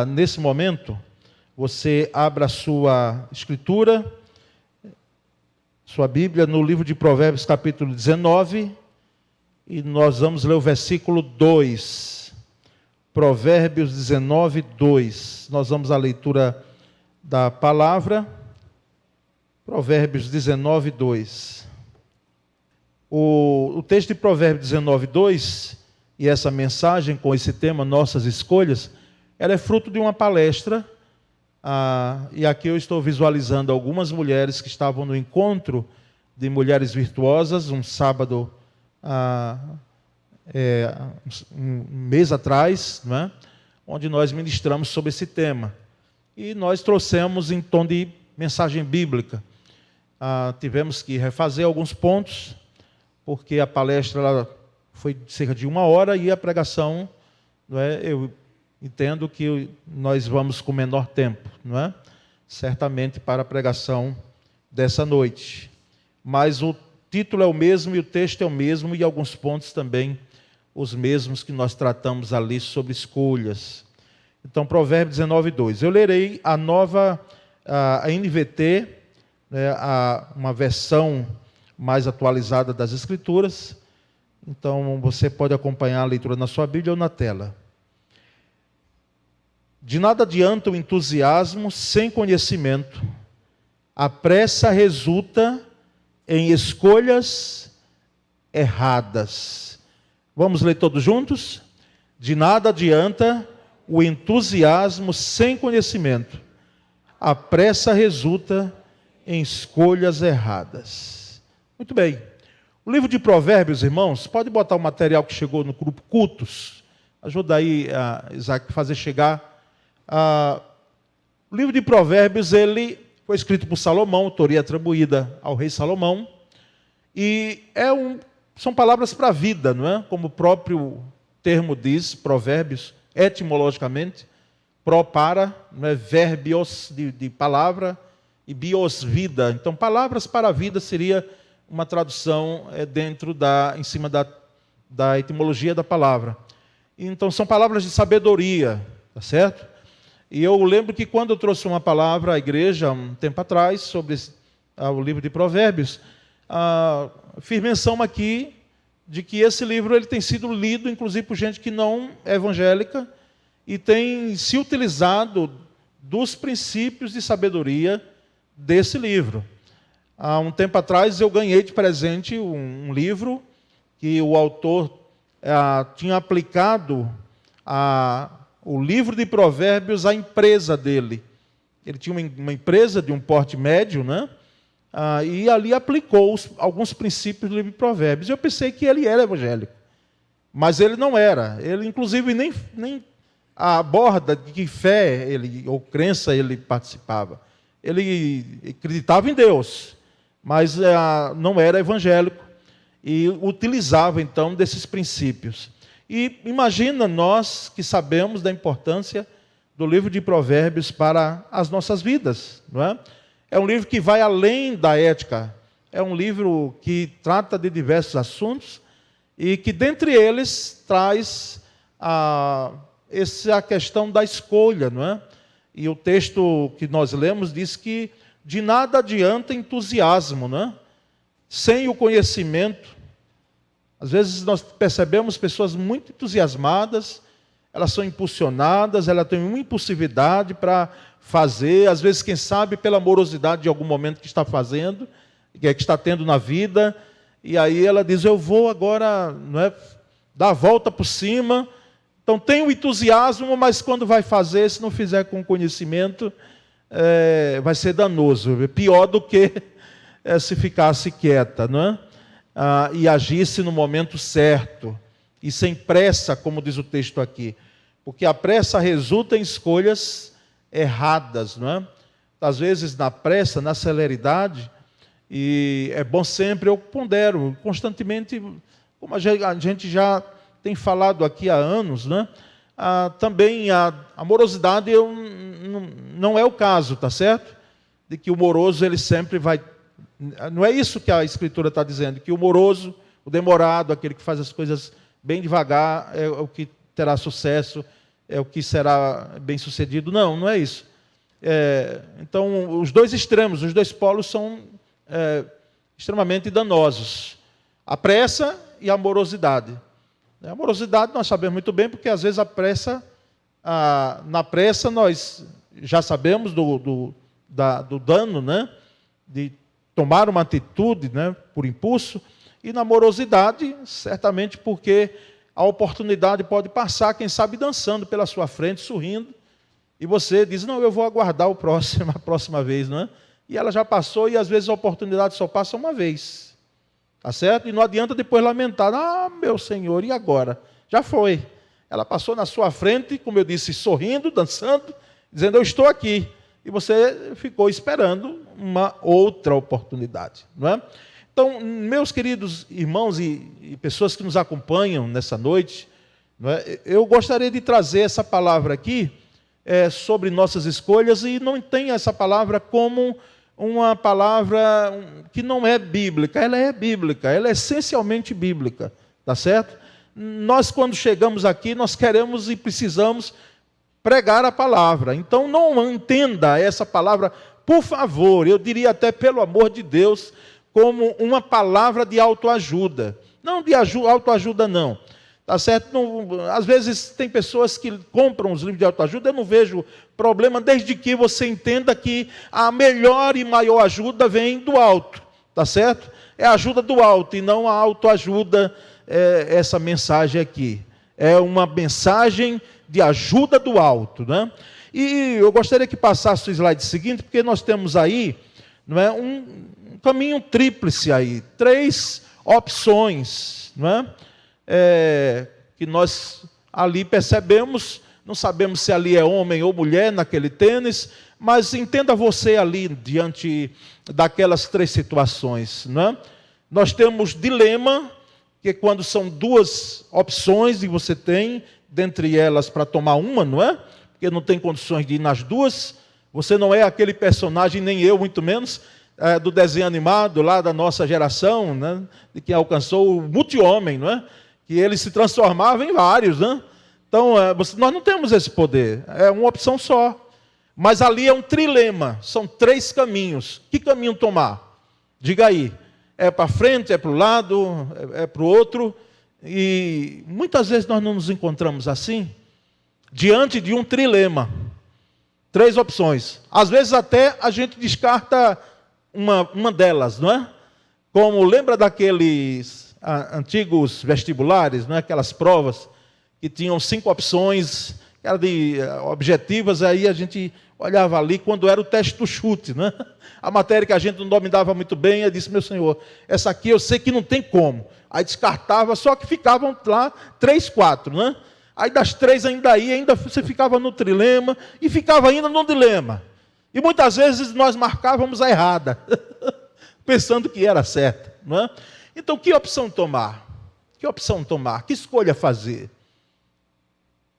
nesse momento, você abra a sua escritura, sua Bíblia, no livro de Provérbios, capítulo 19, e nós vamos ler o versículo 2. Provérbios 19, 2. Nós vamos à leitura da palavra. Provérbios 19, 2. O texto de Provérbios 19, 2, e essa mensagem com esse tema, Nossas Escolhas, ela é fruto de uma palestra, e aqui eu estou visualizando algumas mulheres que estavam no encontro de mulheres virtuosas, um sábado, um mês atrás, não é? Onde nós ministramos sobre esse tema. E nós trouxemos em tom de mensagem bíblica. Tivemos que refazer alguns pontos, porque a palestra ela foi cerca de 1 hora e a pregação, não é? Eu entendo que nós vamos com menor tempo, não é? Certamente para a pregação dessa noite. Mas o título é o mesmo e o texto é o mesmo e alguns pontos também os mesmos que nós tratamos ali sobre escolhas. Então, Provérbios 19, 2. Eu lerei a nova, a NVT, né, uma versão mais atualizada das Escrituras. Então, você pode acompanhar a leitura na sua Bíblia ou na tela. De nada adianta o entusiasmo sem conhecimento. A pressa resulta em escolhas erradas. Vamos ler todos juntos? De nada adianta o entusiasmo sem conhecimento. A pressa resulta em escolhas erradas. Muito bem. O livro de Provérbios, irmãos, pode botar o material que chegou no grupo Cultos. Ajuda aí, Isaac, a fazer chegar. O livro de Provérbios, ele foi escrito por Salomão, autoria atribuída ao rei Salomão, e são palavras para a vida, não é? Como o próprio termo diz, Provérbios, etimologicamente, para, não é? Verbios de palavra, e bios, vida. Então, palavras para a vida seria uma tradução em cima da etimologia da palavra. Então, são palavras de sabedoria, tá certo? E eu lembro que quando eu trouxe uma palavra à igreja, um tempo atrás, sobre o livro de Provérbios, fiz menção aqui de que esse livro ele tem sido lido, inclusive, por gente que não é evangélica, e tem se utilizado dos princípios de sabedoria desse livro. Há um tempo atrás eu ganhei de presente um livro que o autor tinha aplicado o livro de Provérbios à empresa dele. Ele tinha uma empresa de um porte médio, né? E ali aplicou alguns princípios do livro de Provérbios. Eu pensei que ele era evangélico, mas ele não era. Ele, inclusive, nem aborda de que fé ou crença ele participava. Ele acreditava em Deus, mas não era evangélico e utilizava, então, desses princípios. E imagina nós que sabemos da importância do livro de Provérbios para as nossas vidas, não é? É um livro que vai além da ética, é um livro que trata de diversos assuntos e que, dentre eles, traz essa questão da escolha, não é? E o texto que nós lemos diz que de nada adianta entusiasmo, não é? Sem o conhecimento. Às vezes nós percebemos pessoas muito entusiasmadas, elas são impulsionadas, elas têm uma impulsividade para fazer, às vezes, quem sabe, pela morosidade de algum momento que está fazendo, que está tendo na vida, e aí ela diz, eu vou agora, não é, dar a volta por cima. Então tem o entusiasmo, mas quando vai fazer, se não fizer com conhecimento, vai ser danoso, pior do que se ficasse quieta, não é? E agisse no momento certo, e sem pressa, como diz o texto aqui, porque a pressa resulta em escolhas erradas, não é? Às vezes na pressa, na celeridade, e é bom sempre, eu pondero constantemente, como a gente já tem falado aqui há anos, né? Também a morosidade não é o caso, tá certo? De que o moroso ele sempre vai. Não é isso que a Escritura está dizendo, que o moroso, o demorado, aquele que faz as coisas bem devagar, é o que terá sucesso, é o que será bem-sucedido. Não, não é isso. Então, os dois extremos, os dois polos são extremamente danosos. A pressa e a amorosidade. A amorosidade nós sabemos muito bem, porque às vezes na pressa nós já sabemos do dano, né? De tomar uma atitude, né? Por impulso, e na amorosidade, certamente porque a oportunidade pode passar, quem sabe dançando pela sua frente, sorrindo, e você diz, não, eu vou aguardar a próxima vez, não é? E ela já passou, e às vezes a oportunidade só passa uma vez. Tá certo? E não adianta depois lamentar. Ah, meu Senhor, e agora? Já foi. Ela passou na sua frente, como eu disse, sorrindo, dançando, dizendo, eu estou aqui. E você ficou esperando uma outra oportunidade. Não é? Então, meus queridos irmãos e pessoas que nos acompanham nessa noite, não é? Eu gostaria de trazer essa palavra aqui sobre nossas escolhas, e não tem essa palavra como uma palavra que não é bíblica. Ela é bíblica, ela é essencialmente bíblica, tá certo? Nós, quando chegamos aqui, nós queremos e precisamos pregar a palavra. Então, não entenda essa palavra, por favor, eu diria até pelo amor de Deus, como uma palavra de autoajuda. Não de autoajuda, não. Tá certo? Não, às vezes tem pessoas que compram os livros de autoajuda, eu não vejo problema, desde que você entenda que a melhor e maior ajuda vem do alto, tá certo? É a ajuda do alto e não a autoajuda, essa mensagem aqui. É uma mensagem de ajuda do alto, né? E eu gostaria que passasse o slide seguinte, porque nós temos aí, não é, um caminho tríplice aí, 3 opções, não é? Que nós ali percebemos, não sabemos se ali é homem ou mulher naquele tênis, mas entenda você ali diante daquelas 3 situações, não é? Nós temos dilema, que é quando são 2 opções e você tem, dentre elas, para tomar uma, não é? Porque não tem condições de ir nas 2, você não é aquele personagem, nem eu, muito menos, do desenho animado lá da nossa geração, né? De quem alcançou o multi-homem, não é? Que ele se transformava em vários, né? Então, nós não temos esse poder, é uma opção só. Mas ali é um trilema, são 3 caminhos. Que caminho tomar? Diga aí, é para frente, é para o lado, é para o outro? E muitas vezes nós não nos encontramos assim, diante de um trilema. 3 opções. Às vezes até a gente descarta uma delas, não é? Como lembra daqueles antigos vestibulares, não é? Aquelas provas que tinham 5 opções, que eram objetivas, aí a gente olhava ali quando era o teste do chute, né? A matéria que a gente não dominava muito bem, eu disse, meu senhor, essa aqui eu sei que não tem como. Aí descartava, só que ficavam lá 3, 4, né? Aí das 3 ainda você ficava no trilema e ficava ainda no dilema. E muitas vezes nós marcávamos a errada, pensando que era certa, não é? Então, que opção tomar? Que opção tomar? Que escolha fazer?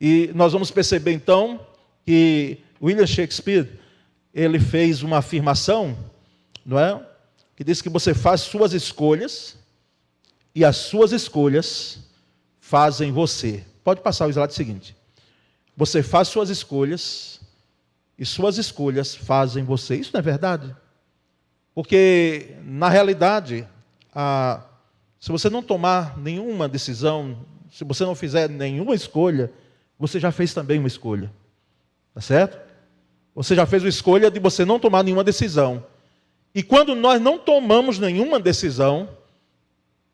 E nós vamos perceber, então, que William Shakespeare, ele fez uma afirmação, não é? Que diz que você faz suas escolhas e as suas escolhas fazem você. Pode passar o slide seguinte. Você faz suas escolhas e suas escolhas fazem você. Isso não é verdade? Porque, na realidade, se você não tomar nenhuma decisão, se você não fizer nenhuma escolha, você já fez também uma escolha. Tá certo? Você já fez a escolha de você não tomar nenhuma decisão. E quando nós não tomamos nenhuma decisão,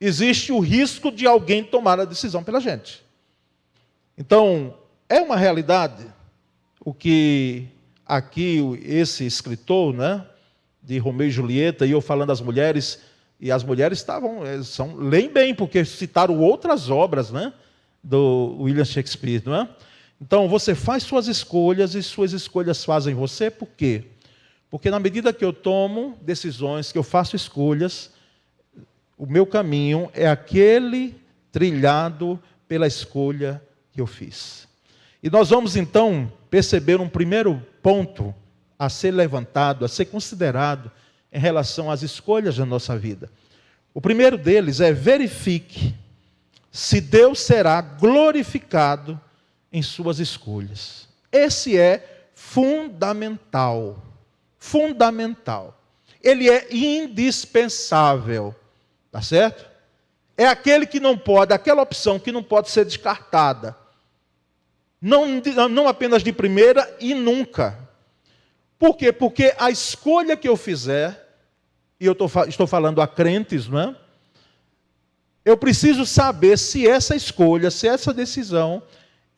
existe o risco de alguém tomar a decisão pela gente. Então, é uma realidade o que aqui esse escritor, né, de Romeu e Julieta, e eu falando das mulheres, e as mulheres leem bem, porque citaram outras obras, né, do William Shakespeare, não é? Então, você faz suas escolhas e suas escolhas fazem você, por quê? Porque na medida que eu tomo decisões, que eu faço escolhas, o meu caminho é aquele trilhado pela escolha que eu fiz. E nós vamos então perceber um primeiro ponto a ser levantado, a ser considerado em relação às escolhas da nossa vida. O primeiro deles é: verifique se Deus será glorificado em suas escolhas. Esse é fundamental. Fundamental. Ele é indispensável. Tá certo? É aquele que não pode, aquela opção que não pode ser descartada. Não apenas de primeira e nunca. Por quê? Porque a escolha que eu fizer, e eu estou falando a crentes, não é? Eu preciso saber se essa escolha, se essa decisão,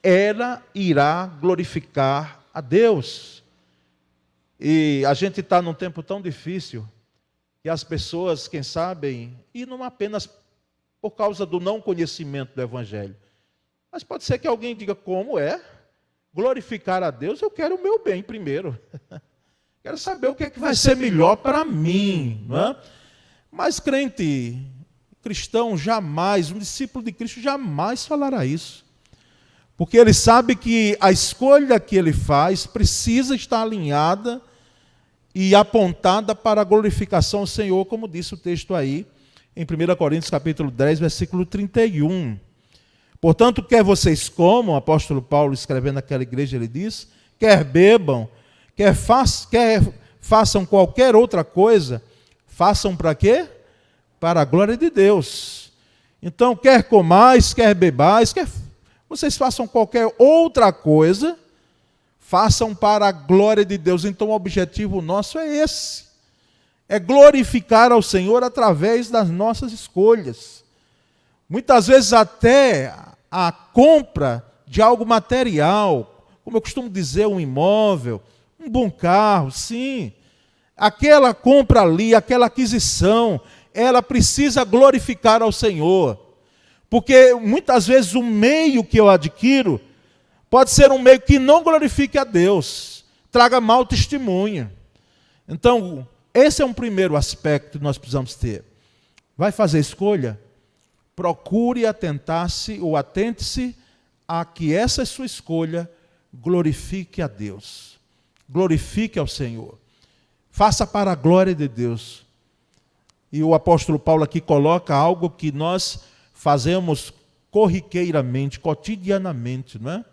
ela irá glorificar a Deus. E a gente está num tempo tão difícil, que as pessoas, quem sabe, e não apenas por causa do não conhecimento do Evangelho, mas pode ser que alguém diga, como é? Glorificar a Deus, eu quero o meu bem primeiro. Quero saber o que é que vai ser melhor para mim. Não é? Mas crente, cristão, jamais, um discípulo de Cristo jamais falará isso. Porque ele sabe que a escolha que ele faz precisa estar alinhada e apontada para a glorificação ao Senhor, como disse o texto aí, em 1 Coríntios capítulo 10, versículo 31. Portanto, quer vocês comam, o apóstolo Paulo escrevendo naquela igreja, ele diz, quer bebam, quer façam qualquer outra coisa, façam para quê? Para a glória de Deus. Então, quer comais, quer bebais, quer vocês façam qualquer outra coisa, façam para a glória de Deus. Então, o objetivo nosso é esse. É glorificar ao Senhor através das nossas escolhas. Muitas vezes até a compra de algo material, como eu costumo dizer, um imóvel, um bom carro, sim. Aquela compra ali, aquela aquisição, ela precisa glorificar ao Senhor. Porque muitas vezes o meio que eu adquiro pode ser um meio que não glorifique a Deus, traga mau testemunho. Então, esse é um primeiro aspecto que nós precisamos ter. Vai fazer escolha? Procure atentar-se ou atente-se a que essa sua escolha glorifique a Deus. Glorifique ao Senhor. Faça para a glória de Deus. E o apóstolo Paulo aqui coloca algo que nós fazemos corriqueiramente, cotidianamente, não é?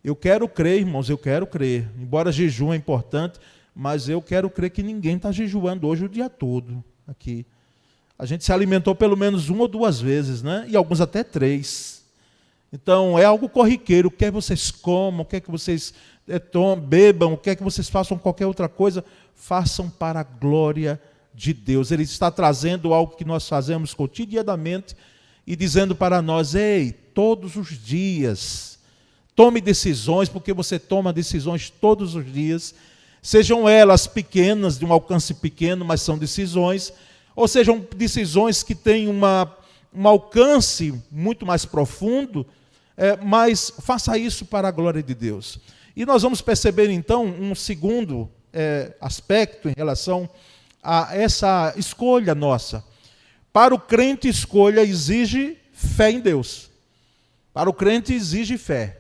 Eu quero crer, irmãos, eu quero crer. Embora jejum é importante, mas eu quero crer que ninguém está jejuando hoje o dia todo aqui. A gente se alimentou pelo menos 1 ou 2 vezes, né? E alguns até 3. Então, é algo corriqueiro. Quer vocês comam, quer que vocês bebam, quer que vocês façam qualquer outra coisa, façam para a glória de Deus. Ele está trazendo algo que nós fazemos cotidianamente e dizendo para nós, ei, todos os dias, tome decisões, porque você toma decisões todos os dias, sejam elas pequenas, de um alcance pequeno, mas são decisões, ou sejam decisões que têm um alcance muito mais profundo, mas faça isso para a glória de Deus. E nós vamos perceber, então, um segundo aspecto em relação a essa escolha nossa. Para o crente, escolha exige fé em Deus. Para o crente, exige fé.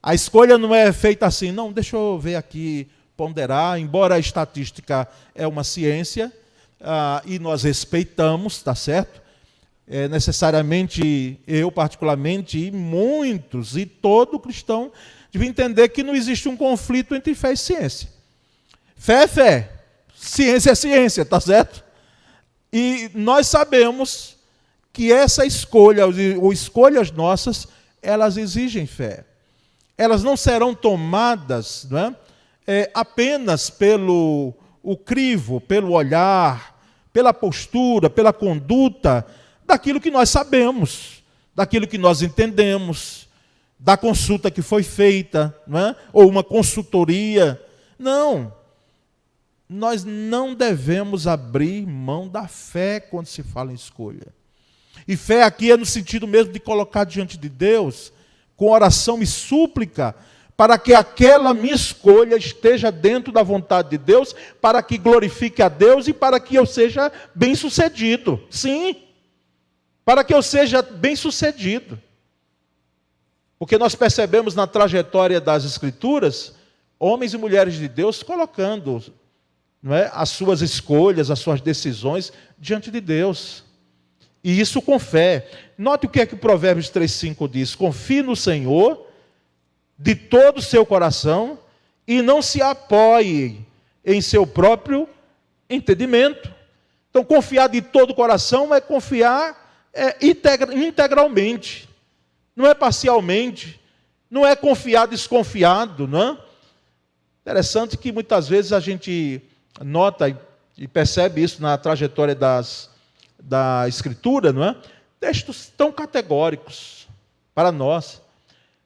A escolha não é feita assim, não, deixa eu ver aqui, ponderar, embora a estatística é uma ciência, e nós respeitamos, tá certo? Necessariamente, eu particularmente, e muitos, e todo cristão, devia entender que não existe um conflito entre fé e ciência. Fé é fé, ciência é ciência, tá certo? E nós sabemos que essa escolha, ou escolhas nossas, elas exigem fé. Elas não serão tomadas, não é? Apenas pelo crivo, pelo olhar, pela postura, pela conduta, daquilo que nós sabemos, daquilo que nós entendemos, da consulta que foi feita, não é? Ou uma consultoria. Não. Nós não devemos abrir mão da fé quando se fala em escolha. E fé aqui é no sentido mesmo de colocar diante de Deus, com oração e súplica, para que aquela minha escolha esteja dentro da vontade de Deus, para que glorifique a Deus e para que eu seja bem-sucedido. Sim, para que eu seja bem-sucedido. Porque nós percebemos na trajetória das Escrituras, homens e mulheres de Deus colocando, não é, as suas escolhas, as suas decisões diante de Deus. E isso com fé. Note o que é que o Provérbios 3,5 diz. Confie no Senhor de todo o seu coração e não se apoie em seu próprio entendimento. Então, confiar de todo o coração é confiar integralmente, não é parcialmente, não é confiar desconfiado, não é? Interessante que muitas vezes a gente nota e percebe isso na trajetória da Escritura, não é? Textos tão categóricos para nós,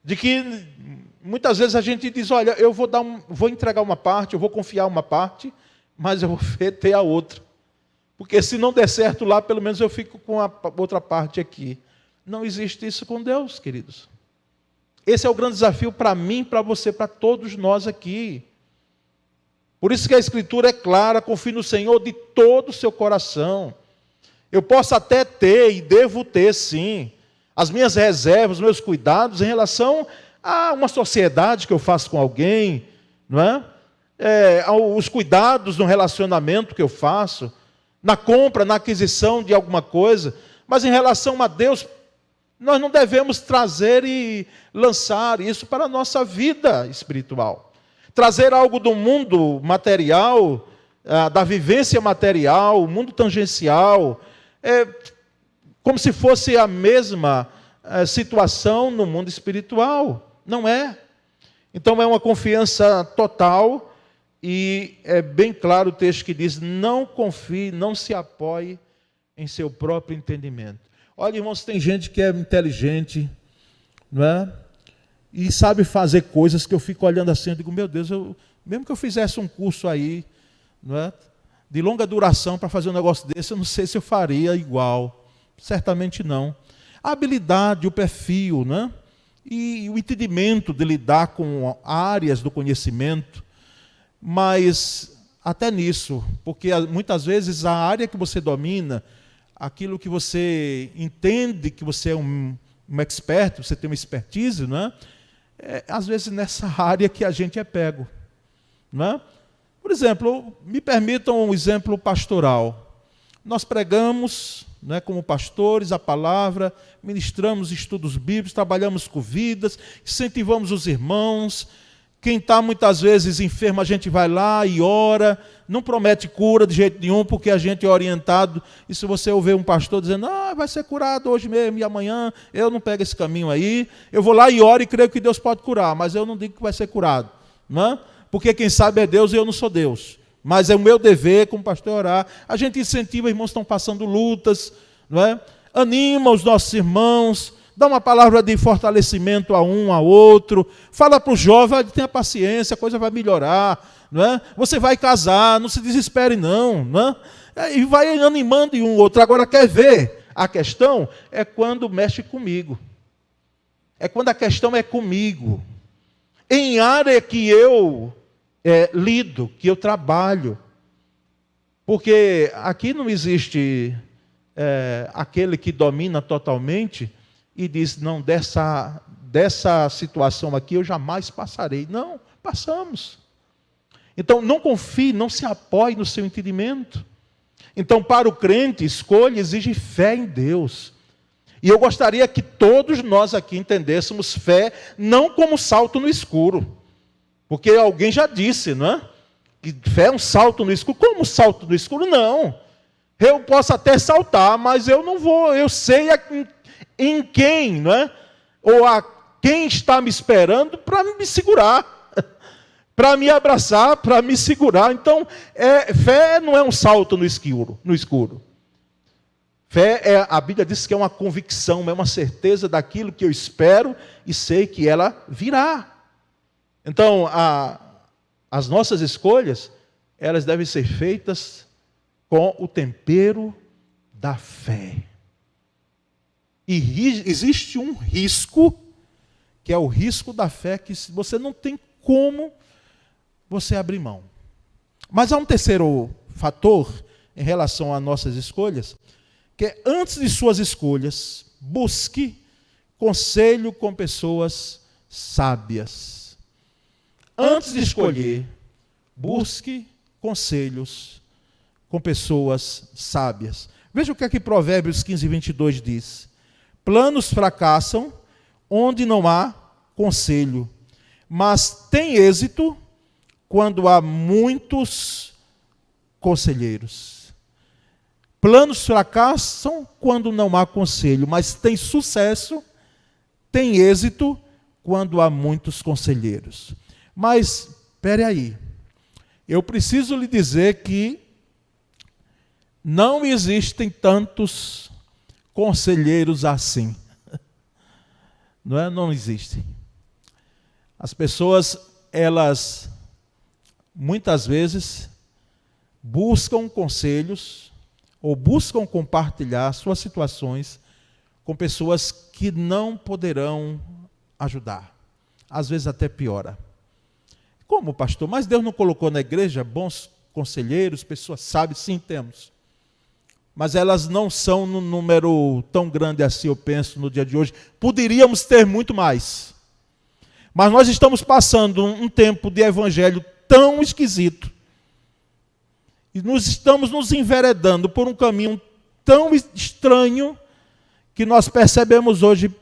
de que muitas vezes a gente diz, olha, eu vou entregar uma parte, eu vou confiar uma parte, mas eu vou ter a outra. Porque se não der certo lá, pelo menos eu fico com a outra parte aqui. Não existe isso com Deus, queridos. Esse é o grande desafio para mim, para você, para todos nós aqui. Por isso que a Escritura é clara, confie no Senhor de todo o seu coração. Eu posso até ter, e devo ter sim, as minhas reservas, os meus cuidados em relação a uma sociedade que eu faço com alguém, não é? Os cuidados no relacionamento que eu faço, na compra, na aquisição de alguma coisa, mas em relação a Deus, nós não devemos trazer e lançar isso para a nossa vida espiritual. Trazer algo do mundo material, da vivência material, o mundo tangencial, como se fosse a mesma situação no mundo espiritual. Não é. Então é uma confiança total e é bem claro o texto que diz, não confie, não se apoie em seu próprio entendimento. Olha, irmãos, tem gente que é inteligente, não é? E sabe fazer coisas que eu fico olhando assim, eu digo, meu Deus, mesmo que eu fizesse um curso aí, não é? De longa duração para fazer um negócio desse, eu não sei se eu faria igual. Certamente não. A habilidade, o perfil, né? E o entendimento de lidar com áreas do conhecimento, mas até nisso, porque muitas vezes a área que você domina, aquilo que você entende que você é um expert, você tem uma expertise, não é? Às vezes nessa área que a gente é pego, não é? Por exemplo, me permitam um exemplo pastoral. Nós pregamos, né, como pastores, a palavra, ministramos estudos bíblicos, trabalhamos com vidas, incentivamos os irmãos. Quem está muitas vezes enfermo, a gente vai lá e ora, não promete cura de jeito nenhum, porque a gente é orientado. E se você ouvir um pastor dizendo, vai ser curado hoje mesmo e amanhã, eu não pego esse caminho aí, eu vou lá e oro e creio que Deus pode curar, mas eu não digo que vai ser curado, não é? Porque quem sabe é Deus e eu não sou Deus. Mas é o meu dever como pastor orar. A gente incentiva, irmãos que estão passando lutas, não é? Anima os nossos irmãos, dá uma palavra de fortalecimento a um, a outro. Fala para o jovem, tenha paciência, a coisa vai melhorar, não é? Você vai casar, não se desespere não, não é? E vai animando um outro. Agora, quer ver? A questão é quando mexe comigo. É quando a questão é comigo. Em área que eu lido, que eu trabalho. Porque aqui não existe aquele que domina totalmente e diz, não, dessa situação aqui eu jamais passarei. Não, passamos. Então, não confie, não se apoie no seu entendimento. Então, para o crente, escolha exige fé em Deus. E eu gostaria que todos nós aqui entendêssemos fé não como salto no escuro. Porque alguém já disse, não é? Que fé é um salto no escuro. Como salto no escuro? Não. Eu posso até saltar, mas eu não vou. Eu sei em quem, não é? Ou a quem está me esperando para me segurar, para me abraçar, para me segurar. Então, fé não é um salto no escuro. Fé a Bíblia diz que é uma convicção, é uma certeza daquilo que eu espero e sei que ela virá. Então, as nossas escolhas, elas devem ser feitas com o tempero da fé. E existe um risco, que é o risco da fé, que você não tem como você abrir mão. Mas há um terceiro fator em relação às nossas escolhas, que é, antes de suas escolhas, busque conselho com pessoas sábias. Antes de escolher, busque conselhos com pessoas sábias. Veja o que aqui Provérbios 15, 22 diz. Planos fracassam onde não há conselho, mas tem êxito quando há muitos conselheiros. Planos fracassam quando não há conselho, mas tem sucesso, tem êxito quando há muitos conselheiros. Mas, espere aí, eu preciso lhe dizer que não existem tantos conselheiros assim. Não é? Não existem. As pessoas, elas, muitas vezes, buscam conselhos ou buscam compartilhar suas situações com pessoas que não poderão ajudar. Às vezes até piora. Como, pastor? Mas Deus não colocou na igreja bons conselheiros, pessoas sábias? Sim, temos. Mas elas não são num número tão grande assim, eu penso, no dia de hoje. Poderíamos ter muito mais. Mas nós estamos passando um tempo de evangelho tão esquisito. E estamos nos enveredando por um caminho tão estranho que nós percebemos hoje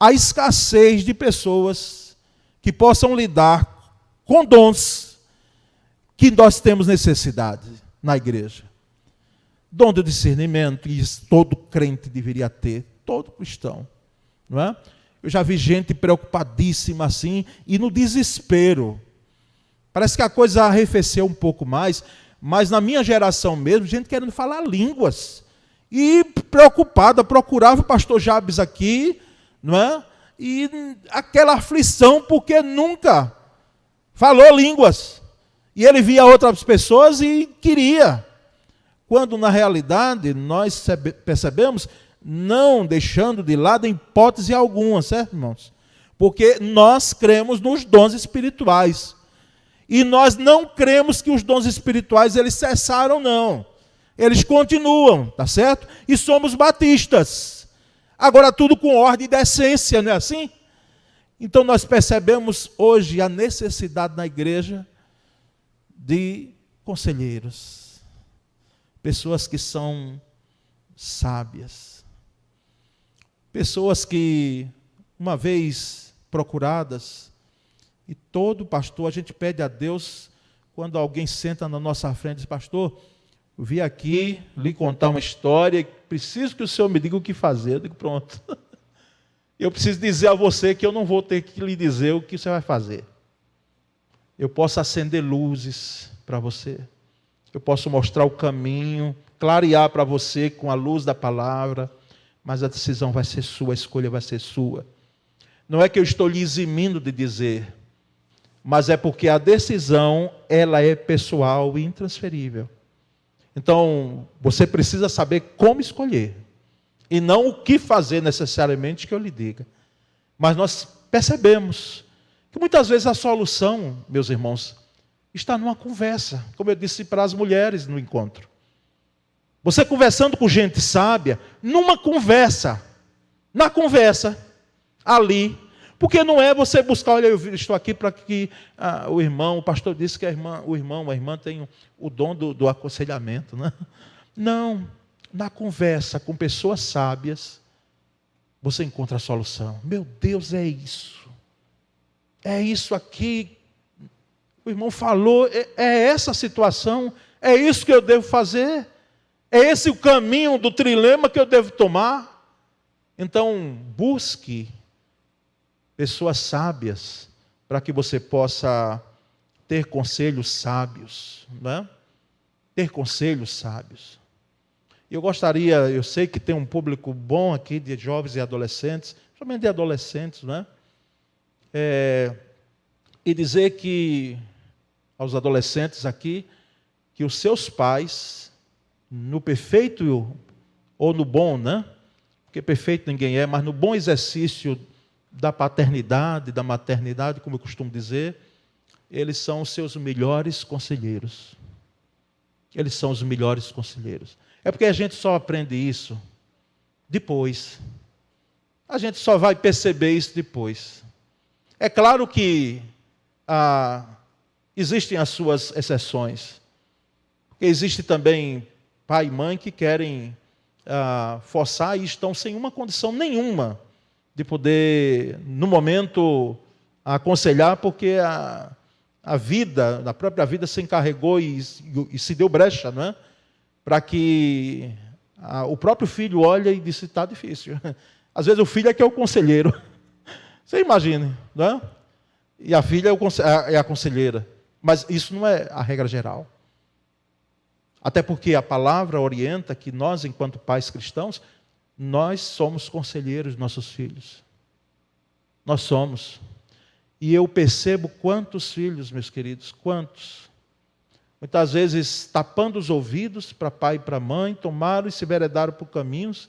a escassez de pessoas que possam lidar com dons que nós temos necessidade na igreja. Dom do discernimento, e isso todo crente deveria ter, todo cristão. Não é? Eu já vi gente preocupadíssima assim, e no desespero. Parece que a coisa arrefeceu um pouco mais, mas na minha geração mesmo, gente querendo falar línguas. E preocupada, procurava o pastor Jabes aqui, não é? E aquela aflição, porque nunca falou línguas. E ele via outras pessoas e queria. Quando, na realidade, nós percebemos, não deixando de lado em hipótese alguma, certo, irmãos? Porque nós cremos nos dons espirituais. E nós não cremos que os dons espirituais, eles cessaram, não. Eles continuam, tá certo? E somos batistas. Agora, tudo com ordem e decência, não é assim? Então, nós percebemos hoje a necessidade na igreja de conselheiros. Pessoas que são sábias. Pessoas que, uma vez procuradas, e todo pastor, a gente pede a Deus, quando alguém senta na nossa frente e diz, pastor, eu vim aqui lhe contar uma história, preciso que o senhor me diga o que fazer. Eu digo, pronto. Eu preciso dizer a você que eu não vou ter que lhe dizer o que você vai fazer. Eu posso acender luzes para você. Eu posso mostrar o caminho, clarear para você com a luz da palavra, mas a decisão vai ser sua, a escolha vai ser sua. Não é que eu estou lhe eximindo de dizer, mas é porque a decisão, ela é pessoal e intransferível. Então, você precisa saber como escolher, e não o que fazer necessariamente que eu lhe diga. Mas nós percebemos que muitas vezes a solução, meus irmãos, está numa conversa, como eu disse para as mulheres no encontro. Você conversando com gente sábia, numa conversa, na conversa, ali, porque não é você buscar, olha, eu estou aqui para que o pastor disse que a irmã tem o dom do aconselhamento, né? Não, na conversa com pessoas sábias, você encontra a solução. Meu Deus, é isso aqui, o irmão falou, é essa a situação, é isso que eu devo fazer, é esse o caminho do trilema que eu devo tomar. Então, busque pessoas sábias, para que você possa ter conselhos sábios, né? Ter conselhos sábios. Eu sei que tem um público bom aqui de jovens e adolescentes, principalmente de adolescentes, né? E dizer que, aos adolescentes aqui, que os seus pais, no perfeito ou no bom, né? Porque perfeito ninguém é, mas no bom exercício da paternidade, da maternidade, como eu costumo dizer, eles são os seus melhores conselheiros. Eles são os melhores conselheiros. É porque a gente só aprende isso depois. A gente só vai perceber isso depois. É claro que existem as suas exceções. Porque existe também pai e mãe que querem forçar e estão sem uma condição nenhuma de poder, no momento, a aconselhar, porque a vida, a própria vida se encarregou e se deu brecha, não é? Para que o próprio filho olhe e disse, está difícil. Às vezes o filho é que é o conselheiro. Você imagine, não é? E a filha é a conselheira. Mas isso não é a regra geral. Até porque a palavra orienta que nós, enquanto pais cristãos, nós somos conselheiros dos nossos filhos. Nós somos. E eu percebo quantos filhos, meus queridos, quantos, muitas vezes tapando os ouvidos para pai e para mãe, tomaram e se veredaram por caminhos,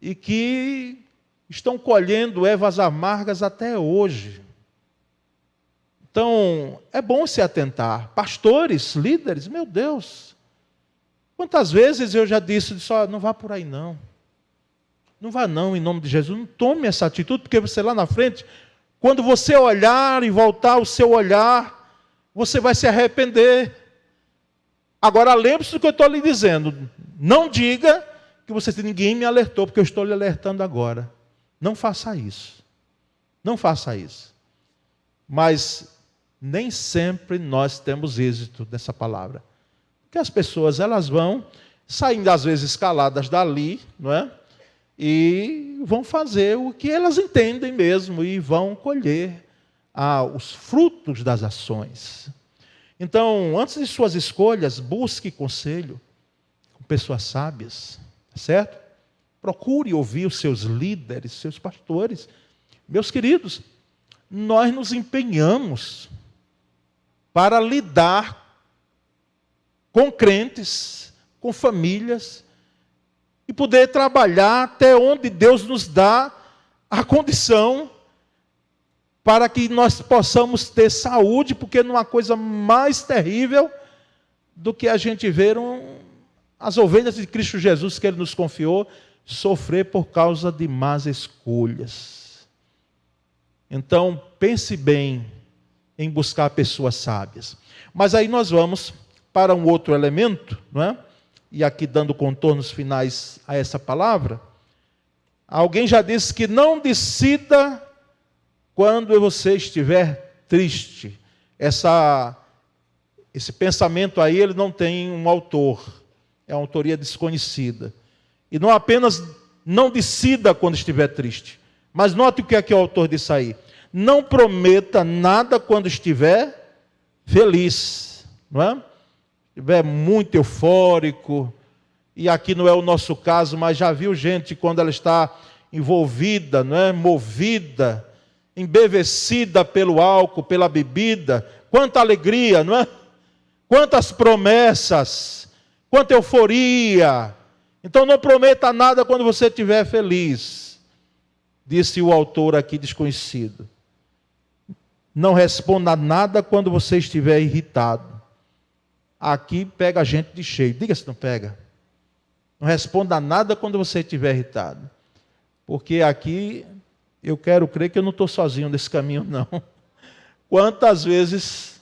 e que estão colhendo ervas amargas até hoje. Então, é bom se atentar. Pastores, líderes, meu Deus, quantas vezes eu já disse, não vá por aí não. Não vá não, em nome de Jesus, não tome essa atitude, porque você lá na frente, quando você olhar e voltar o seu olhar, você vai se arrepender. Agora, lembre-se do que eu estou lhe dizendo. Não diga que ninguém me alertou, porque eu estou lhe alertando agora. Não faça isso. Não faça isso. Mas nem sempre nós temos êxito dessa palavra. Porque as pessoas, elas vão saindo às vezes caladas dali, não é? E vão fazer o que elas entendem mesmo e vão colher os frutos das ações. Então, antes de suas escolhas, busque conselho com pessoas sábias, certo? Procure ouvir os seus líderes, seus pastores. Meus queridos, nós nos empenhamos para lidar com crentes, com famílias, e poder trabalhar até onde Deus nos dá a condição para que nós possamos ter saúde, porque não há coisa mais terrível do que a gente ver as ovelhas de Cristo Jesus que Ele nos confiou sofrer por causa de más escolhas. Então, pense bem em buscar pessoas sábias. Mas aí nós vamos para um outro elemento, não é? E aqui dando contornos finais a essa palavra, alguém já disse que não decida quando você estiver triste. Esse pensamento aí, ele não tem um autor, é uma autoria desconhecida. E não apenas não decida quando estiver triste, mas note o que é que o autor disse aí. Não prometa nada quando estiver feliz, não é? Estiver muito eufórico, e aqui não é o nosso caso, mas já viu gente quando ela está envolvida, não é? Movida, embevecida pelo álcool, pela bebida, quanta alegria, não é? Quantas promessas, quanta euforia. Então não prometa nada quando você estiver feliz, disse o autor aqui desconhecido. Não responda nada quando você estiver irritado. Aqui pega a gente de cheio. Diga se não pega. Não responda nada quando você estiver irritado. Porque aqui eu quero crer que eu não estou sozinho nesse caminho, não. Quantas vezes,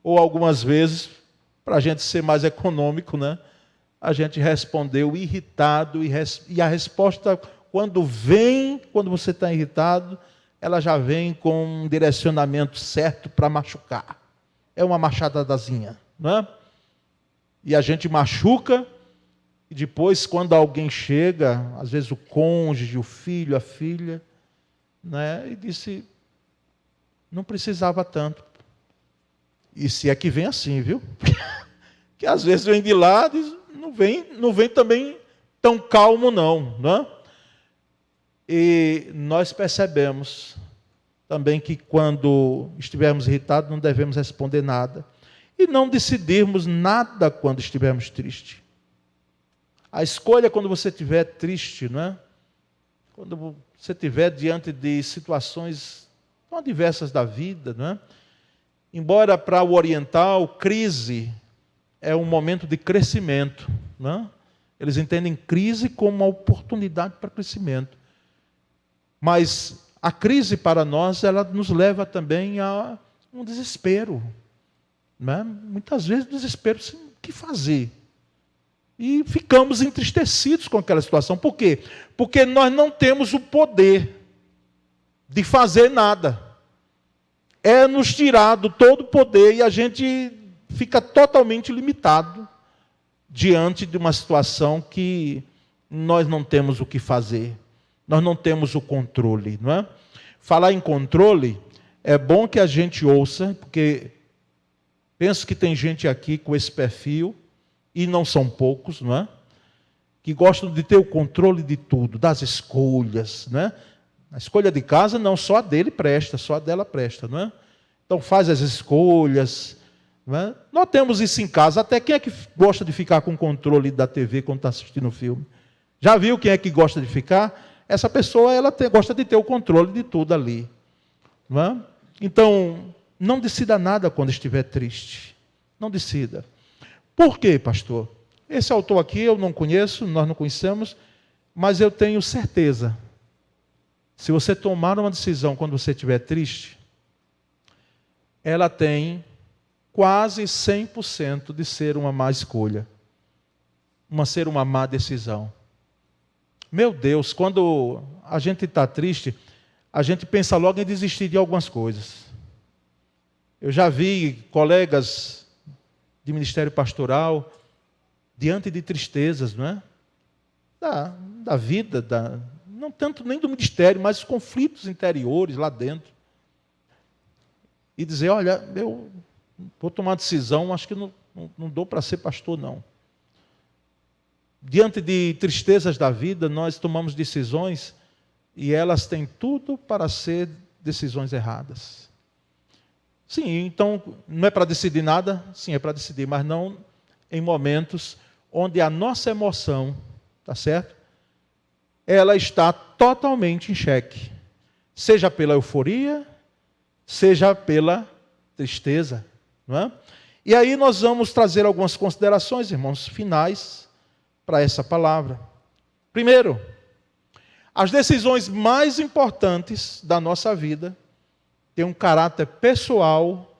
ou algumas vezes, para a gente ser mais econômico, né? A gente respondeu irritado, e a resposta, quando você está irritado, ela já vem com um direcionamento certo para machucar. É uma machadadazinha, não é? E a gente machuca, e depois, quando alguém chega, às vezes o cônjuge, o filho, a filha, né, e disse, não precisava tanto. E se é que vem assim, viu? Que às vezes vem de lá, diz, não vem também tão calmo não, né? E nós percebemos também que quando estivermos irritados, não devemos responder nada. E não decidirmos nada quando estivermos tristes. A escolha quando você estiver triste, não é? Quando você estiver diante de situações tão adversas da vida, não é? Embora para o oriental, crise é um momento de crescimento, não é? Eles entendem crise como uma oportunidade para crescimento. Mas a crise para nós, ela nos leva também a um desespero. Né? Muitas vezes desespero sem o que fazer. E ficamos entristecidos com aquela situação. Por quê? Porque nós não temos o poder de fazer nada. é nos tirado todo o poder e a gente fica totalmente limitado diante de uma situação que nós não temos o que fazer, nós não temos o controle, não é? Falar em controle, é bom que a gente ouça, porque penso que tem gente aqui com esse perfil, e não são poucos, não é? Que gostam de ter o controle de tudo, das escolhas, não é? A escolha de casa, não, só a dele presta, só a dela presta, não é? Então faz as escolhas, não é? Nós temos isso em casa, até quem é que gosta de ficar com o controle da TV quando está assistindo o filme? Já viu quem é que gosta de ficar? Essa pessoa, gosta de ter o controle de tudo ali, não é? Então, não decida nada quando estiver triste, não decida. Por quê, pastor? Esse autor aqui eu não conheço, nós não conhecemos, mas eu tenho certeza. Se você tomar uma decisão quando você estiver triste, ela tem quase 100% de ser uma má escolha. Ser uma má decisão. Meu Deus, quando a gente está triste, a gente pensa logo em desistir de algumas coisas. Eu já vi colegas de ministério pastoral diante de tristezas, não é? Da vida, não tanto nem do ministério, mas os conflitos interiores lá dentro. E dizer, olha, eu vou tomar uma decisão, acho que não dou para ser pastor, não. Diante de tristezas da vida, nós tomamos decisões e elas têm tudo para ser decisões erradas. Sim, então não é para decidir nada? Sim, é para decidir, mas não em momentos onde a nossa emoção, tá certo? Ela está totalmente em xeque. Seja pela euforia, seja pela tristeza, não é? E aí nós vamos trazer algumas considerações, irmãos, finais para essa palavra. Primeiro, as decisões mais importantes da nossa vida têm um caráter pessoal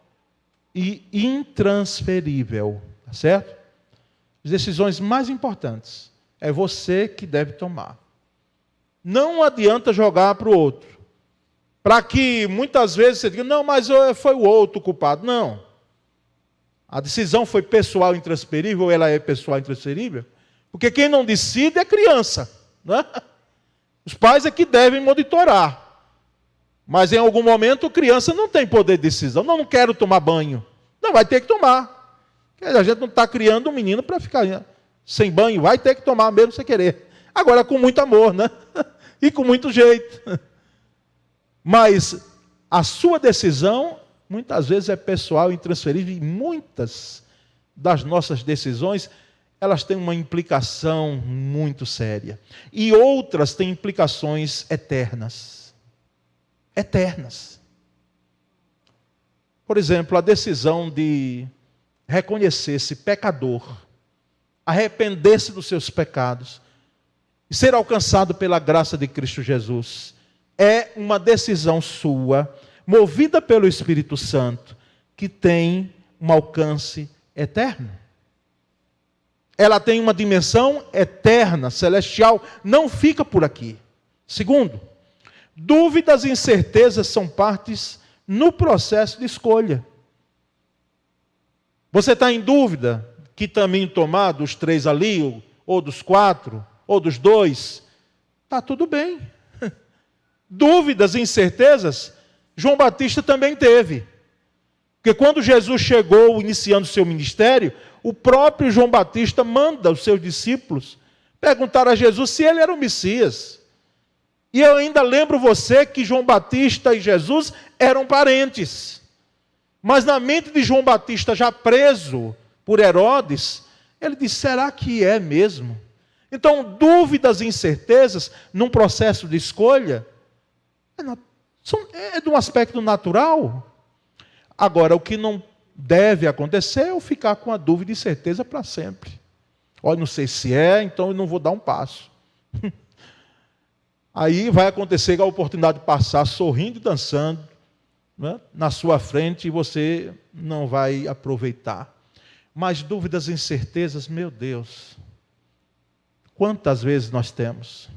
e intransferível, tá certo? As decisões mais importantes é você que deve tomar. Não adianta jogar para o outro. Para que muitas vezes você diga, não, mas foi o outro culpado. Não. A decisão foi pessoal e intransferível, ela é pessoal e intransferível, porque quem não decide é criança, não é? Os pais é que devem monitorar. Mas em algum momento a criança não tem poder de decisão. Não quero tomar banho. Não, vai ter que tomar. A gente não está criando um menino para ficar sem banho. Vai ter que tomar mesmo sem querer. Agora com muito amor, né? E com muito jeito. Mas a sua decisão, muitas vezes é pessoal, intransferível. E muitas das nossas decisões, elas têm uma implicação muito séria. E outras têm implicações eternas. Eternas. Por exemplo, a decisão de reconhecer-se pecador, arrepender-se dos seus pecados e ser alcançado pela graça de Cristo Jesus, é uma decisão sua, movida pelo Espírito Santo, que tem um alcance eterno. Ela tem uma dimensão eterna, celestial, não fica por aqui. Segundo, dúvidas e incertezas são partes no processo de escolha. Você está em dúvida que caminho tomar dos 3 ali, ou dos 4, ou dos 2? Está tudo bem. Dúvidas e incertezas, João Batista também teve. Porque quando Jesus chegou iniciando seu ministério, o próprio João Batista manda os seus discípulos perguntar a Jesus se ele era o Messias. E eu ainda lembro você que João Batista e Jesus eram parentes. Mas na mente de João Batista, já preso por Herodes, ele disse, será que é mesmo? Então, dúvidas e incertezas num processo de escolha é de um aspecto natural. Agora, o que não deve acontecer é eu ficar com a dúvida e incerteza para sempre. Olha, não sei se é, então eu não vou dar um passo. Aí vai acontecer a oportunidade de passar sorrindo e dançando, né, na sua frente, e você não vai aproveitar. Mas dúvidas e incertezas, meu Deus, quantas vezes nós temos?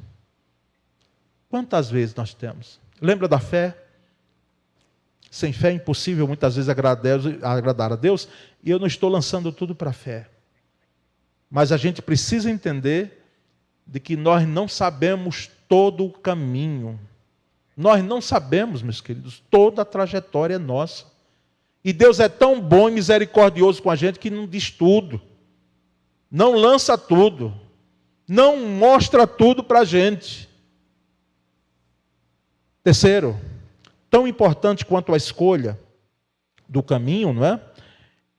Quantas vezes nós temos? Lembra da fé? Sem fé é impossível muitas vezes agradar a Deus, e eu não estou lançando tudo para a fé. Mas a gente precisa entender de que nós não sabemos todo o caminho. Nós não sabemos, meus queridos, toda a trajetória é nossa. E Deus é tão bom e misericordioso com a gente que não diz tudo. Não lança tudo. Não mostra tudo para a gente. Terceiro, tão importante quanto a escolha do caminho, não é?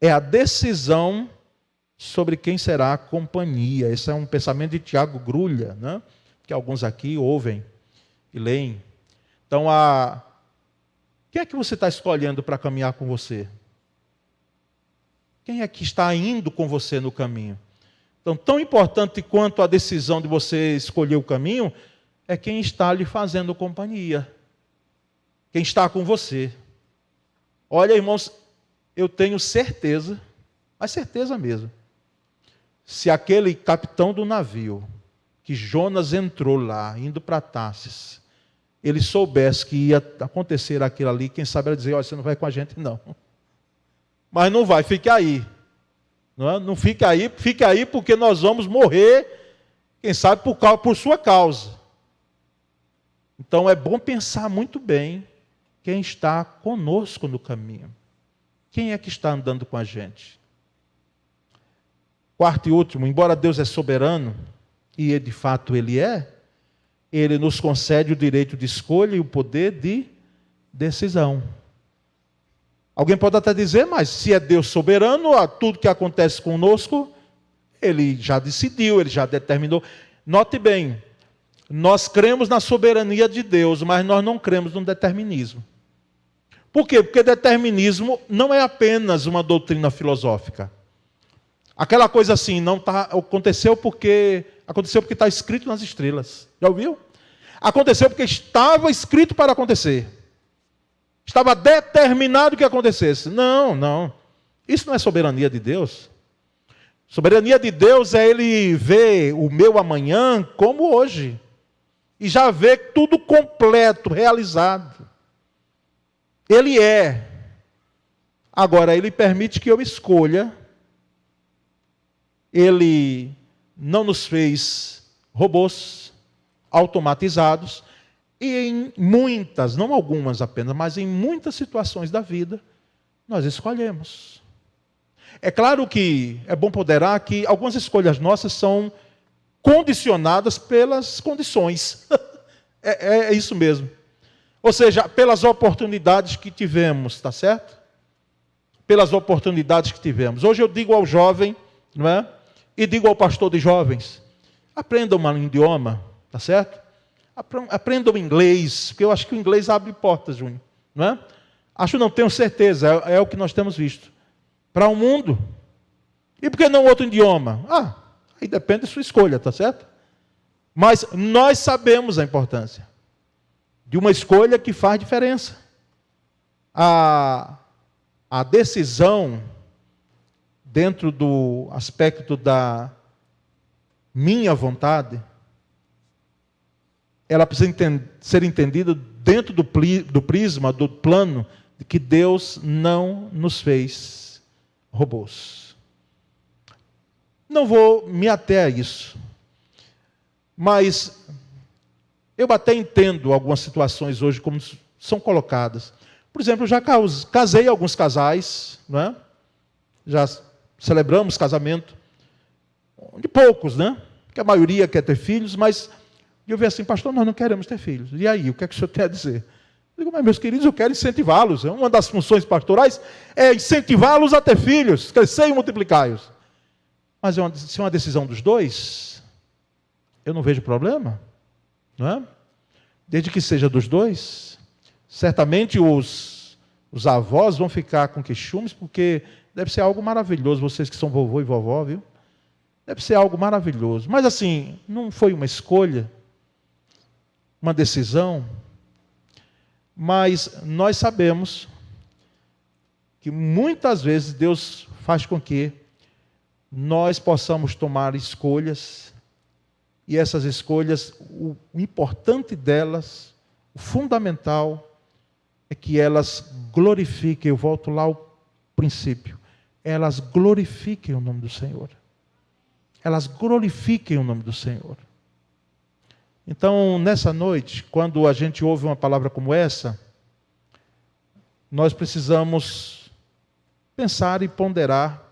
É a decisão sobre quem será a companhia. Esse é um pensamento de Tiago Grulha, né? Que alguns aqui ouvem e leem. Então, quem é que você está escolhendo para caminhar com você? Quem é que está indo com você no caminho? Então, tão importante quanto a decisão de você escolher o caminho, é quem está lhe fazendo companhia. Quem está com você. Olha, irmãos, eu tenho certeza, mas certeza mesmo, se aquele capitão do navio, que Jonas entrou lá, indo para Tarsis, ele soubesse que ia acontecer aquilo ali, quem sabe ele dizer, olha, você não vai com a gente não. Mas não vai, fique aí. Não fique aí porque nós vamos morrer, quem sabe por sua causa. Então é bom pensar muito bem quem está conosco no caminho. Quem é que está andando com a gente? Quarto e último, embora Deus é soberano, e de fato Ele é, Ele nos concede o direito de escolha e o poder de decisão. Alguém pode até dizer, mas se é Deus soberano, tudo que acontece conosco, Ele já decidiu, Ele já determinou. Note bem, nós cremos na soberania de Deus, mas nós não cremos no determinismo. Por quê? Porque determinismo não é apenas uma doutrina filosófica. Aquela coisa assim, aconteceu porque está escrito nas estrelas. Já ouviu? Aconteceu porque estava escrito para acontecer. Estava determinado que acontecesse. Não. Isso não é soberania de Deus. Soberania de Deus é Ele ver o meu amanhã como hoje. E já ver tudo completo, realizado. Ele é. Agora, Ele permite que eu escolha. Ele não nos fez robôs automatizados. E em muitas, não algumas apenas, mas em muitas situações da vida, nós escolhemos. É claro que é bom ponderar que algumas escolhas nossas são condicionadas pelas condições. É isso mesmo. Ou seja, pelas oportunidades que tivemos, está certo? Pelas oportunidades que tivemos. Hoje eu digo ao jovem, não é? E digo ao pastor de jovens, aprendam um idioma, está certo? Aprendam inglês, porque eu acho que o inglês abre portas, Júnior. Não é? Não tenho certeza, é o que nós temos visto. Para o mundo. E por que não outro idioma? Aí depende da sua escolha, está certo? Mas nós sabemos a importância de uma escolha que faz diferença. A decisão, dentro do aspecto da minha vontade, ela precisa ser entendida dentro do prisma, do plano, de que Deus não nos fez robôs. Não vou me ater a isso. Mas eu até entendo algumas situações hoje como são colocadas. Por exemplo, eu já casei alguns casais, não é? Já celebramos casamento de poucos, né? Porque a maioria quer ter filhos, mas eu vejo assim, pastor, nós não queremos ter filhos. E aí, o que é que o senhor tem a dizer? Eu digo, mas meus queridos, eu quero incentivá-los. Uma das funções pastorais é incentivá-los a ter filhos, crescer e multiplicá-los. Mas se é uma decisão dos dois, eu não vejo problema, não é? Desde que seja dos dois. Certamente os avós vão ficar com queixumes, porque deve ser algo maravilhoso, vocês que são vovô e vovó, viu? Deve ser algo maravilhoso. Mas assim, não foi uma escolha, uma decisão, mas nós sabemos que muitas vezes Deus faz com que nós possamos tomar escolhas, e essas escolhas, o importante delas, o fundamental, é que elas glorifiquem, eu volto lá ao princípio, elas glorifiquem o nome do Senhor. Elas glorifiquem o nome do Senhor. Então, nessa noite, quando a gente ouve uma palavra como essa, nós precisamos pensar e ponderar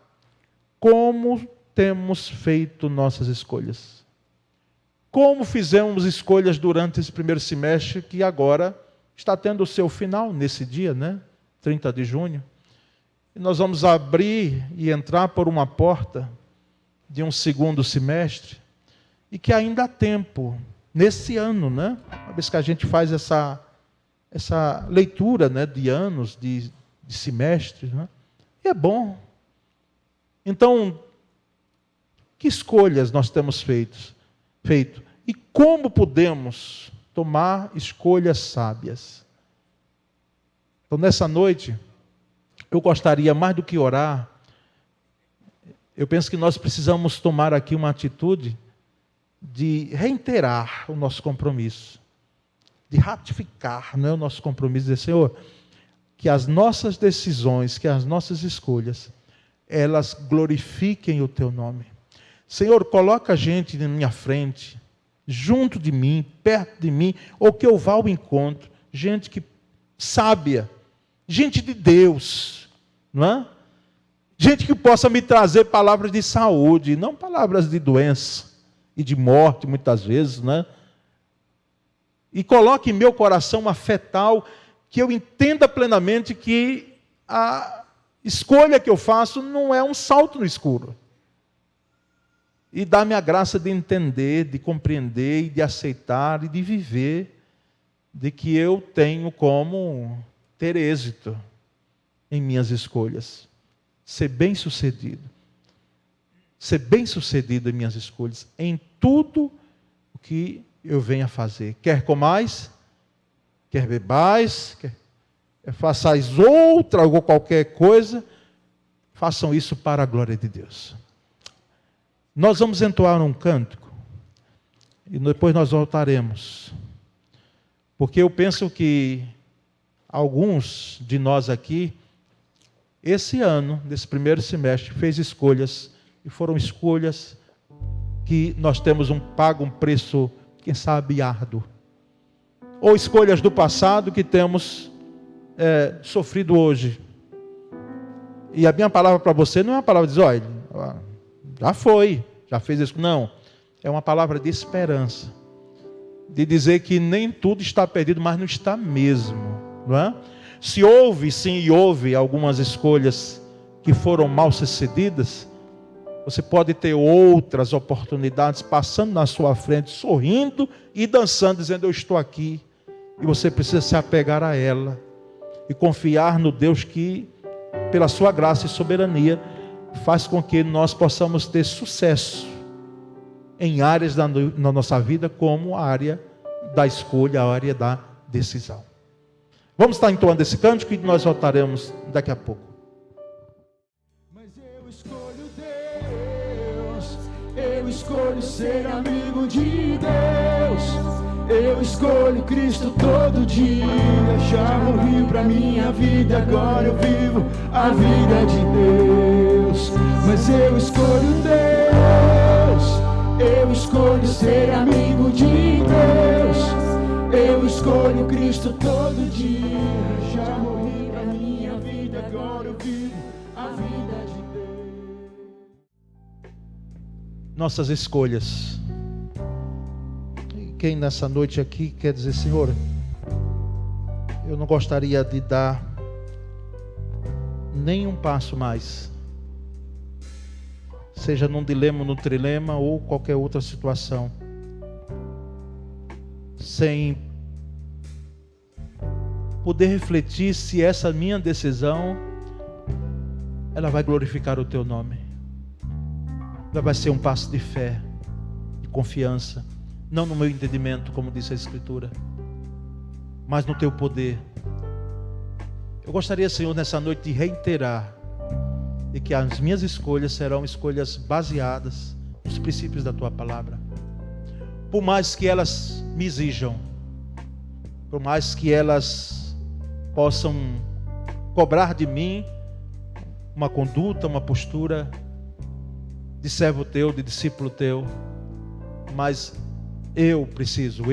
como temos feito nossas escolhas. Como fizemos escolhas durante esse primeiro semestre, que agora está tendo o seu final nesse dia, 30 de junho. E nós vamos abrir e entrar por uma porta de um segundo semestre, e que ainda há tempo, nesse ano, uma vez que a gente faz essa leitura de anos, de semestres, e é bom. Então, que escolhas nós temos feito? E como podemos tomar escolhas sábias? Então, nessa noite, eu gostaria, mais do que orar, eu penso que nós precisamos tomar aqui uma atitude de reiterar o nosso compromisso, de ratificar o nosso compromisso, dizer, Senhor, que as nossas decisões, que as nossas escolhas, elas glorifiquem o Teu nome. Senhor, coloca a gente na minha frente, junto de mim, perto de mim, ou que eu vá ao encontro, gente que sábia, gente de Deus, não é? Gente que possa me trazer palavras de saúde, não palavras de doença e de morte, muitas vezes, E coloque em meu coração uma fé tal que eu entenda plenamente que a escolha que eu faço não é um salto no escuro. E dá-me a graça de entender, de compreender e de aceitar e de viver, de que eu tenho como ter êxito em minhas escolhas. Ser bem-sucedido. Ser bem-sucedido em minhas escolhas, em tudo o que eu venho a fazer. Quer comais, quer bebais, quer façais outra ou qualquer coisa, façam isso para a glória de Deus. Nós vamos entoar um cântico, e depois nós voltaremos. Porque eu penso que alguns de nós aqui, esse ano, nesse primeiro semestre, fez escolhas, e foram escolhas que nós temos pago um preço, quem sabe, árduo. Ou escolhas do passado que temos sofrido hoje. E a minha palavra para você não é uma palavra de dizer, olha, já foi, já fez isso. Não, é uma palavra de esperança. De dizer que nem tudo está perdido, mas não está mesmo, não é? Se houve algumas escolhas que foram mal sucedidas, você pode ter outras oportunidades passando na sua frente, sorrindo e dançando, dizendo, eu estou aqui. E você precisa se apegar a ela e confiar no Deus que, pela sua graça e soberania, faz com que nós possamos ter sucesso em áreas na nossa vida, como a área da escolha, a área da decisão. Vamos estar entoando esse cântico e nós voltaremos daqui a pouco. Mas eu escolho Deus, eu escolho ser amigo de Deus, eu escolho Cristo todo dia. Já morri pra minha vida, agora eu vivo a vida de Deus. Mas eu escolho Deus, eu escolho ser amigo de Deus, eu escolho Cristo todo dia. Já morri pra minha vida, agora eu vivo a vida de Deus. Nossas escolhas. Quem nessa noite aqui quer dizer, Senhor, eu não gostaria de dar nem um passo mais, seja num dilema, no trilema ou qualquer outra situação, sem poder refletir se essa minha decisão ela vai glorificar o Teu nome, ela vai ser um passo de fé, de confiança, não no meu entendimento, como diz a Escritura, mas no Teu poder. Eu gostaria, Senhor, nessa noite de reiterar de que as minhas escolhas serão escolhas baseadas nos princípios da Tua palavra. Por mais que elas me exijam, por mais que elas possam cobrar de mim uma conduta, uma postura de servo teu, de discípulo teu, mas eu preciso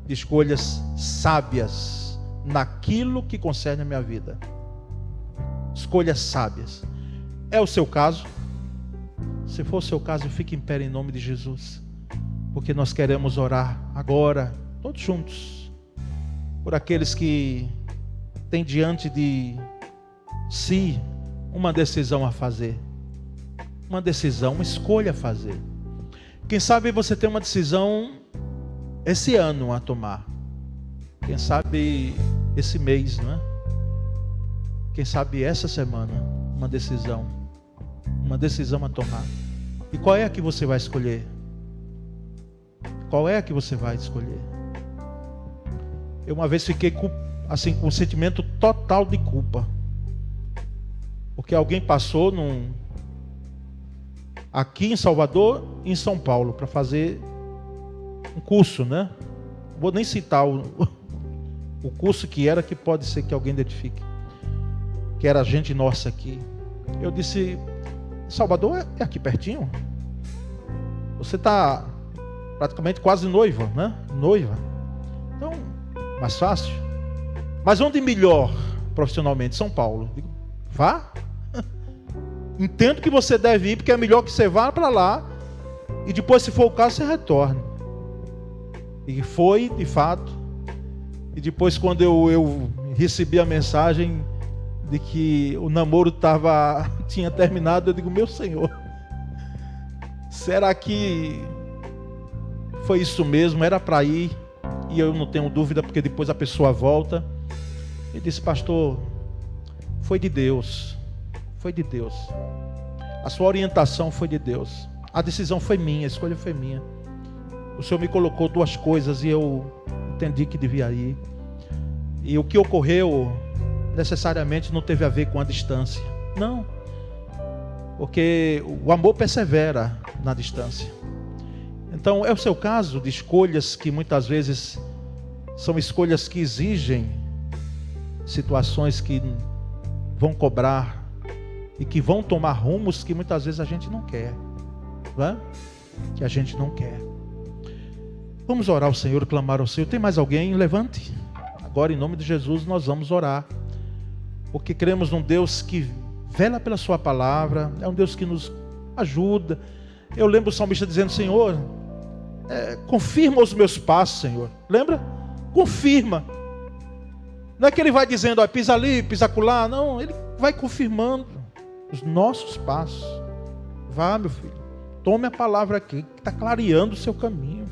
de escolhas sábias naquilo que concerne a minha vida. Escolhas sábias. É o seu caso? Se for o seu caso, fique em pé em nome de Jesus, porque nós queremos orar agora, todos juntos, por aqueles que têm diante de si uma decisão a fazer, uma escolha a fazer. Quem sabe você tem uma decisão esse ano a tomar, quem sabe esse mês, não é? Quem sabe essa semana, uma decisão a tomar. E qual é a que você vai escolher? Qual é a que você vai escolher? Eu uma vez fiquei com um sentimento total de culpa, porque alguém passou aqui em Salvador e em São Paulo para fazer um curso, né? Vou nem citar o curso que era, que pode ser que alguém identifique, que era gente nossa aqui. Eu disse: Salvador é aqui pertinho. Você está praticamente quase noiva, né? Noiva. Então, mais fácil. Mas onde melhor profissionalmente? São Paulo. Digo, vá. Entendo que você deve ir, porque é melhor que você vá para lá e depois, se for o caso, você retorne. E foi, de fato. E depois, quando eu recebi a mensagem de que o namoro tinha terminado, eu digo: meu Senhor, será que foi isso mesmo? Era para ir? E eu não tenho dúvida, porque depois a pessoa volta. Ele disse: pastor, foi de Deus. Foi de Deus. A sua orientação foi de Deus. A decisão foi minha, a escolha foi minha. O Senhor me colocou duas coisas e eu entendi que devia ir. E o que ocorreu necessariamente não teve a ver com a distância. Não. Porque o amor persevera na distância. Então é o seu caso de escolhas que muitas vezes são escolhas que exigem situações que vão cobrar e que vão tomar rumos que muitas vezes a gente não quer, não é? Que a gente não quer. Vamos orar ao Senhor, clamar ao Senhor. Tem mais alguém? Levante. Agora, em nome de Jesus, nós vamos orar, porque cremos num Deus que vela pela sua palavra, é um Deus que nos ajuda. Eu lembro o salmista dizendo: Senhor, confirma os meus passos, Senhor. Lembra? Confirma. Não é que ele vai dizendo: pisa ali, pisa acolá. Não, ele vai confirmando os nossos passos. Vá, meu filho, tome a palavra aqui, que está clareando o seu caminho.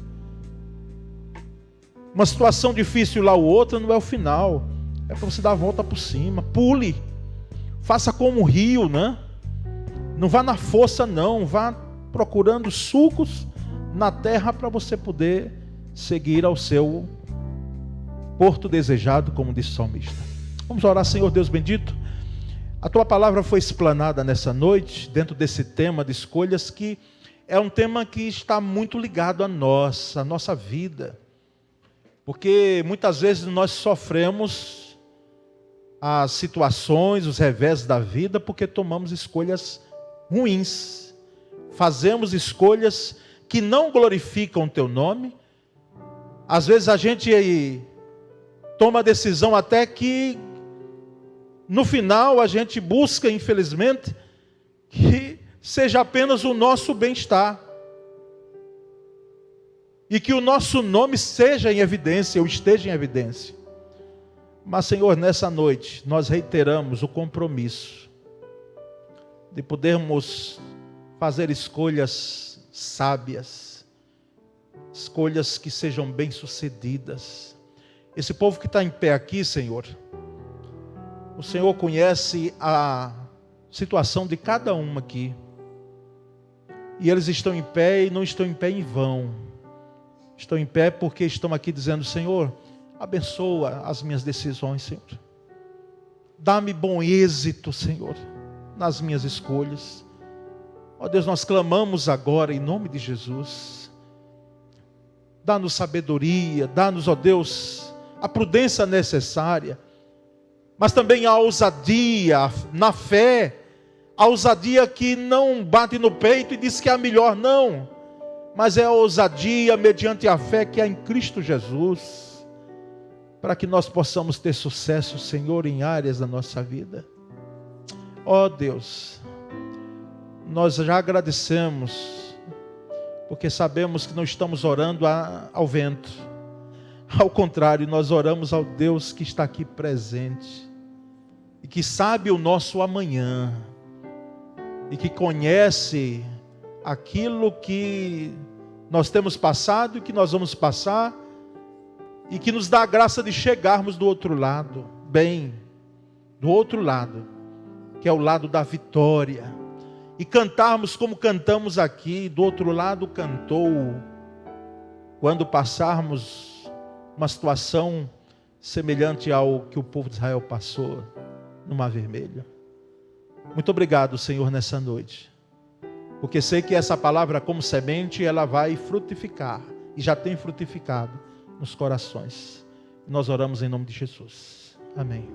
Uma situação difícil lá ou outra não é o final, é para você dar a volta por cima. Pule, faça como um rio, né? Não vá na força, não. Vá procurando sulcos na terra para você poder seguir ao seu porto desejado, como disse o salmista. Vamos orar. Senhor Deus bendito, a tua palavra foi explanada nessa noite, dentro desse tema de escolhas, que é um tema que está muito ligado à nossa vida. Porque muitas vezes nós sofremos as situações, os revés da vida, porque tomamos escolhas ruins. Fazemos escolhas que não glorificam o teu nome. Às vezes a gente toma a decisão até que no final a gente busca, infelizmente, que seja apenas o nosso bem-estar. E que o nosso nome seja em evidência, ou esteja em evidência. Mas, Senhor, nessa noite, nós reiteramos o compromisso de podermos fazer escolhas sábias, escolhas que sejam bem-sucedidas. Esse povo que está em pé aqui, Senhor, o Senhor conhece a situação de cada um aqui. E eles estão em pé e não estão em pé em vão. Estão em pé porque estão aqui dizendo: Senhor, abençoa as minhas decisões, Senhor. Dá-me bom êxito, Senhor, nas minhas escolhas. Ó Deus, nós clamamos agora em nome de Jesus. Dá-nos sabedoria, dá-nos, ó Deus, a prudência necessária, mas também a ousadia na fé, a ousadia que não bate no peito e diz que é a melhor, não, mas é a ousadia mediante a fé que há em Cristo Jesus, para que nós possamos ter sucesso, Senhor, em áreas da nossa vida. Ó Deus, nós já agradecemos, porque sabemos que não estamos orando ao vento. Ao contrário, nós oramos ao Deus que está aqui presente, e que sabe o nosso amanhã, e que conhece aquilo que nós temos passado e que nós vamos passar, e que nos dá a graça de chegarmos do outro lado, bem, do outro lado, que é o lado da vitória, e cantarmos como cantamos aqui. Do outro lado cantou, quando passarmos uma situação semelhante ao que o povo de Israel passou no Mar Vermelho. Muito obrigado, Senhor, nessa noite, porque sei que essa palavra, como semente, ela vai frutificar, e já tem frutificado nos corações. Nós oramos em nome de Jesus. Amém.